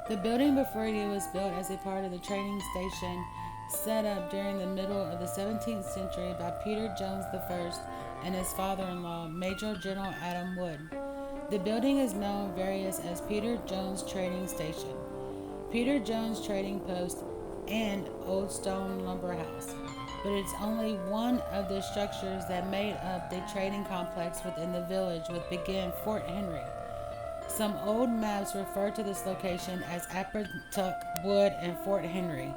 The building before it was built as a part of the trading station set up during the middle of the 17th century by Peter Jones I and his father-in-law, Major General Adam Wood. The building is known various as Peter Jones Trading Station, Peter Jones Trading Post, and Old Stone Lumber House, but it's only one of the structures that made up the trading complex within the village, which began Fort Henry. Some old maps refer to this location as Appomattox Wood and Fort Henry.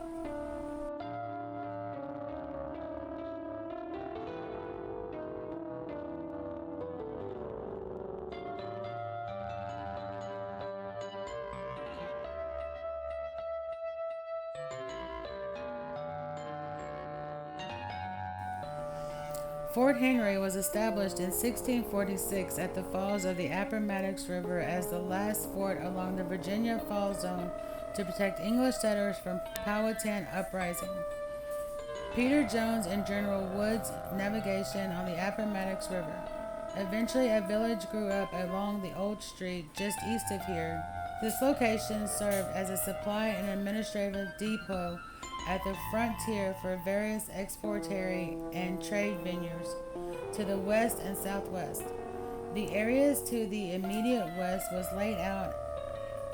Fort Henry was established in 1646 at the falls of the Appomattox River as the last fort along the Virginia Falls Zone to protect English settlers from Powhatan uprising. Peter Jones and General Wood's navigation on the Appomattox River. Eventually, a village grew up along the old street just east of here. This location served as a supply and administrative depot at the frontier for various exportatory and trade venues to the west and southwest. The areas to the immediate west was laid out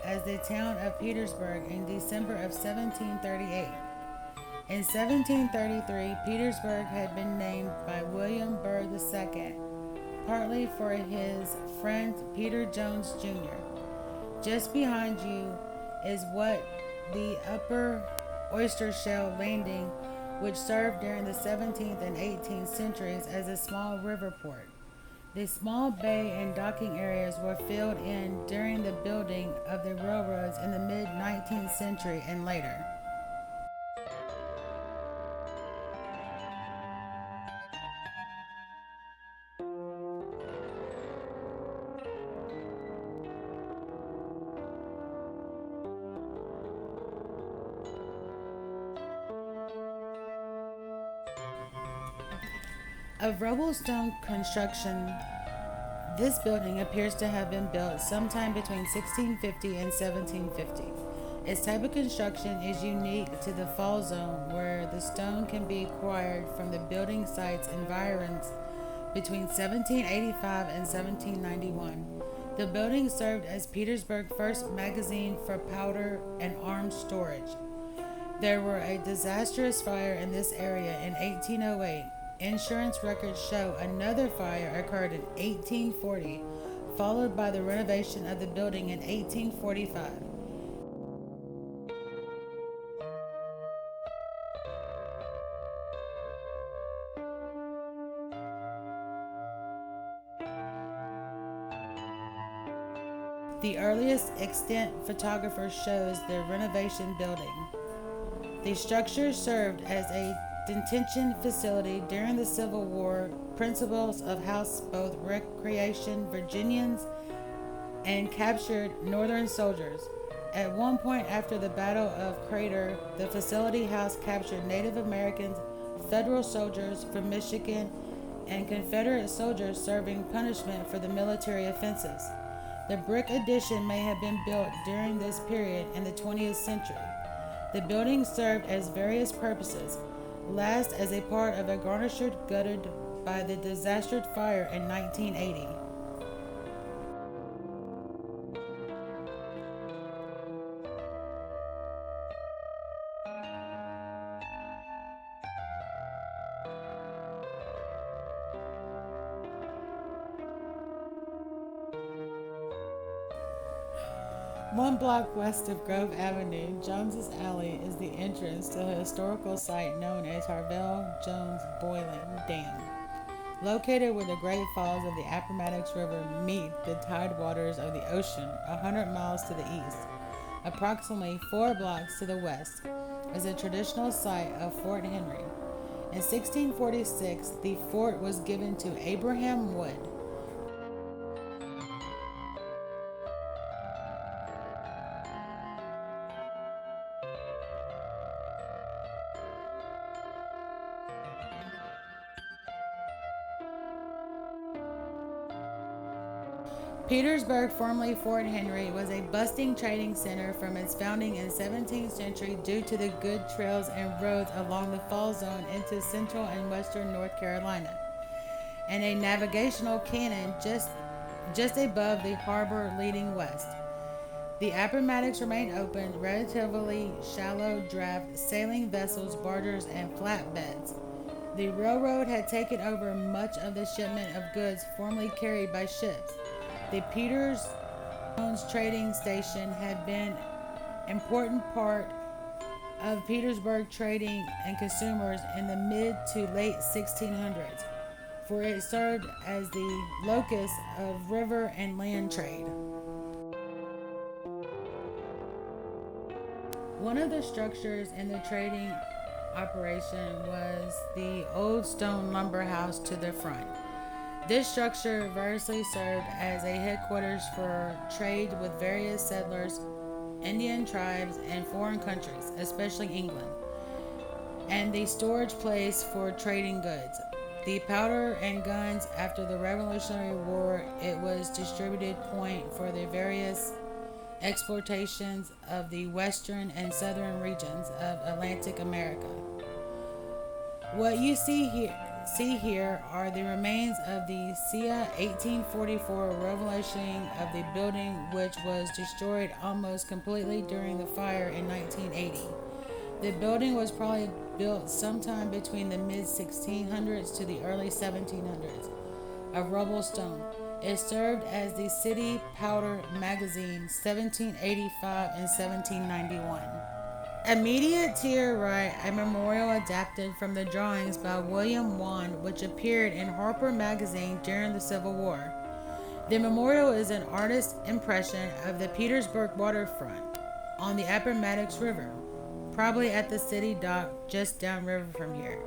as the town of Petersburg in December of 1738. In 1733, Petersburg had been named by William Byrd II, partly for his friend Peter Jones Jr. Just behind you is what the Upper Oyster Shell Landing, which served during the 17th and 18th centuries as a small river port. The small bay and docking areas were filled in during the building of the railroads in the mid-19th century and later. Of rubble stone construction, this building appears to have been built sometime between 1650 and 1750. Its type of construction is unique to the fall zone, where the stone can be acquired from the building site's environs between 1785 and 1791. The building served as Petersburg's first magazine for powder and arms storage. There were a disastrous fire in this area in 1808. Insurance records show another fire occurred in 1840, followed by the renovation of the building in 1845. The earliest extant photographer shows the renovation building. The structure served as a detention facility during the Civil War. Principles of house both recreation Virginians and captured Northern soldiers. At one point after the Battle of Crater, the facility house captured Native Americans, federal soldiers from Michigan, and Confederate soldiers serving punishment for the military offenses. The brick addition may have been built during this period in the 20th century. The building served as various purposes, last as a part of a garnishment gutted by the disastrous fire in 1980. One block west of Grove Avenue, Jones's Alley is the entrance to a historical site known as Harvell Jones Boiling Dam. Located where the Great Falls of the Appomattox River meet the tidewaters of the ocean 100 miles to the east, approximately 4 blocks to the west, is a traditional site of Fort Henry. In 1646, the fort was given to Abraham Wood. Petersburg, formerly Fort Henry, was a bustling trading center from its founding in the 17th century due to the good trails and roads along the fall zone into central and western North Carolina, and a navigational cannon just above the harbor leading west. The Appomattox remained open, relatively shallow draft sailing vessels, barges, and flatbeds. The railroad had taken over much of the shipment of goods formerly carried by ships. The Petersburg trading station had been an important part of Petersburg trading and consumers in the mid to late 1600s, for it served as the locus of river and land trade. One of the structures in the trading operation was the old stone lumber house to the front. This structure variously served as a headquarters for trade with various settlers, Indian tribes, and foreign countries, especially England, and the storage place for trading goods. The powder and guns after the Revolutionary War, it was distributed point for the various exportations of the western and southern regions of Atlantic America. What you see here are the remains of the circa 1844 revelation of the building, which was destroyed almost completely during the fire in 1980. The building was probably built sometime between the mid 1600s to the early 1700s of rubble stone. It served as the City Powder Magazine 1785 and 1791. Immediate to your right, a memorial adapted from the drawings by William Wand, which appeared in Harper Magazine during the Civil War. The memorial is an artist's impression of the Petersburg waterfront on the Appomattox River, probably at the city dock just downriver from here,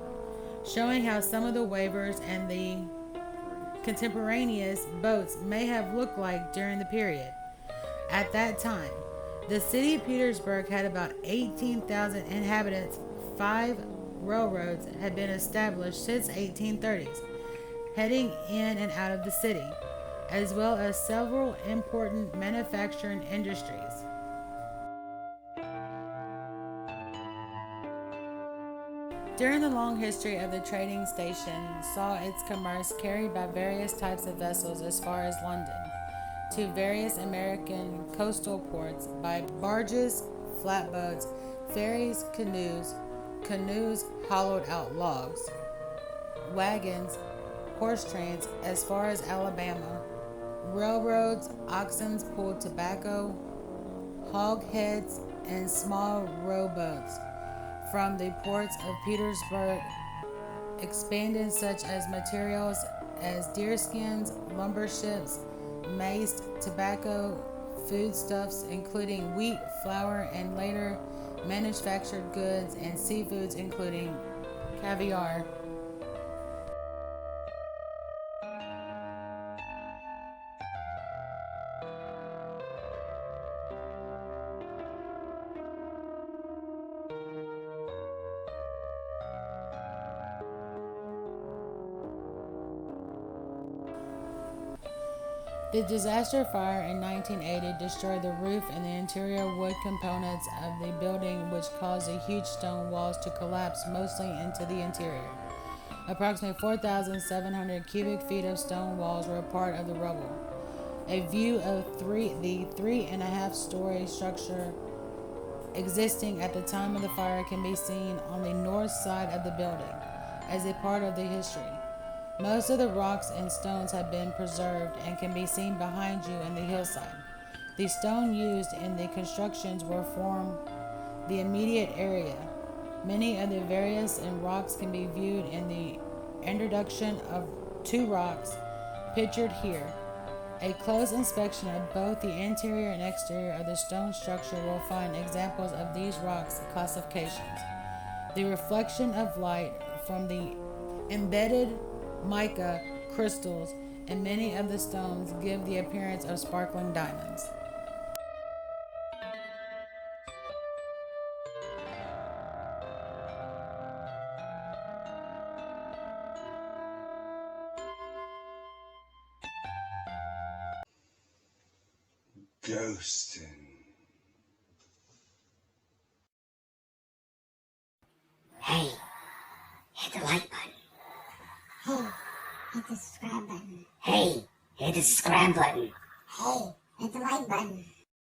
showing how some of the waivers and the contemporaneous boats may have looked like during the period. At that time, the city of Petersburg had about 18,000 inhabitants. 5 railroads had been established since 1830s, heading in and out of the city, as well as several important manufacturing industries. During the long history of the trading station saw its commerce carried by various types of vessels as far as London, to various American coastal ports by barges, flatboats, ferries, canoes hollowed out logs, wagons, horse trains as far as Alabama, railroads, oxen pulled tobacco, hogheads, and small rowboats from the ports of Petersburg, expanded such as materials as deerskins, lumber ships, mace, tobacco, foodstuffs including wheat, flour, and later manufactured goods, and seafoods including caviar. The disaster fire in 1980 destroyed the roof and the interior wood components of the building, which caused the huge stone walls to collapse mostly into the interior. Approximately 4,700 cubic feet of stone walls were part of the rubble. A view of the 3.5-story structure existing at the time of the fire can be seen on the north side of the building as a part of the history. Most of the rocks and stones have been preserved and can be seen behind you in the hillside. The stone used in the constructions were from the immediate area. Many of the various and rocks can be viewed in the introduction of 2 rocks pictured here. A close inspection of both the interior and exterior of the stone structure will find examples of these rocks classifications. The reflection of light from the embedded mica crystals and many of the stones give the appearance of sparkling diamonds. ghosting. Hey, hit the like button. Hey, hit the subscribe button. Hey, hit the subscribe button. Hey, hit the like button.